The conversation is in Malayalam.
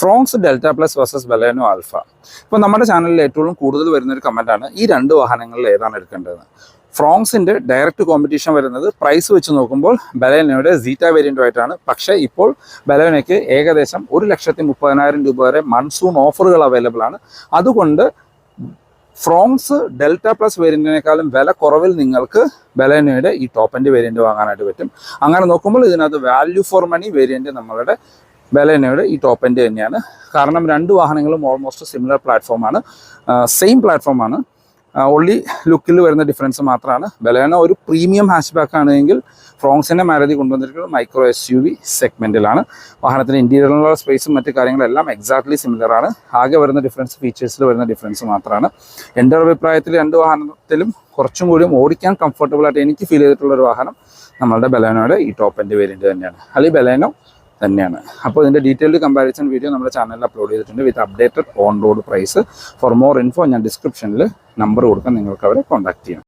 Fronx delta plus versus Baleno alpha. ഇപ്പോൾ നമ്മുടെ ചാനലിൽ ഏറ്റവും കൂടുതൽ വരുന്നൊരു കമൻറ്റാണ് ഈ രണ്ട് വാഹനങ്ങളിൽ ഏതാണ് എടുക്കേണ്ടതെന്ന്. ഫ്രോങ്സിൻ്റെ ഡയറക്റ്റ് കോമ്പറ്റീഷൻ വരുന്നത് പ്രൈസ് വെച്ച് നോക്കുമ്പോൾ ബലേനോയുടെ സീറ്റ വേരിയൻറ്റുമായിട്ടാണ്. പക്ഷേ ഇപ്പോൾ ബലേനോയ്ക്ക് ഏകദേശം 1,30,000 രൂപ വരെ മൺസൂൺ ഓഫറുകൾ അവൈലബിൾ ആണ്. അതുകൊണ്ട് ഫ്രോങ്സ് ഡെൽറ്റ പ്ലസ് വേരിയൻറ്റിനേക്കാളും വില കുറവിൽ നിങ്ങൾക്ക് ബലേനോയുടെ ഈ ടോപ്പ് എൻഡ് വേരിയൻറ്റ് വാങ്ങാനായിട്ട് പറ്റും. അങ്ങനെ നോക്കുമ്പോൾ ഇതിനകത്ത് വാല്യൂ ഫോർ മണി വേരിയൻറ്റ് നമ്മളുടെ ബലേനോയുടെ ഈ ടോപ്പ് എൻഡ് തന്നെയാണ്. കാരണം രണ്ട് വാഹനങ്ങളും ഓൾമോസ്റ്റ് സിമിലർ പ്ലാറ്റ്ഫോമാണ്, സെയിം പ്ലാറ്റ്ഫോമാണ്. ഓൺലി ലുക്കിൽ വരുന്ന ഡിഫറൻസ് മാത്രമാണ്. ബലേനോ ഒരു പ്രീമിയം ഹാച്ച് ബാക്ക് ആണെങ്കിൽ ഫ്രോങ്സിൻ്റെ മാരുതി കൊണ്ടുവന്നിരിക്കുന്നത് മൈക്രോ SUV സെഗ്മെൻറ്റിലാണ്. വാഹനത്തിൻ്റെ ഇൻറ്റീരിയറിലുള്ള സ്പേസും മറ്റു കാര്യങ്ങളെല്ലാം എക്സാക്ട്ലി സിമിലറാണ്. ആകെ വരുന്ന ഡിഫറൻസ് ഫീച്ചേഴ്സിൽ വരുന്ന ഡിഫറൻസ് മാത്രമാണ്. എൻ്റെ അഭിപ്രായത്തിൽ രണ്ട് വാഹനത്തിലും കുറച്ചും കൂടിയും ഓടിക്കാൻ കംഫർട്ടബിളായിട്ട് എനിക്ക് ഫീൽ ചെയ്തിട്ടുള്ളൊരു വാഹനം നമ്മളുടെ ബലേനോയുടെ ഈ ടോപ്പ് എൻഡ് വേരിയൻറ്റ് തന്നെയാണ്, അല്ലെങ്കിൽ ബലേനോ തന്നെയാണ്. അപ്പോൾ ഇതിൻ്റെ ഡീറ്റെയിൽഡ് കമ്പാരിസൺ വീഡിയോ നമ്മുടെ ചാനലിൽ അപ്ലോഡ് ചെയ്തിട്ടുണ്ട് with updated on road price. For more info ഞാൻ ഡിസ്ക്രിപ്ഷനിൽ നമ്പർ കൊടുക്കാൻ നിങ്ങൾക്ക് അവരെ കോൺടാക്ട് ചെയ്യാം.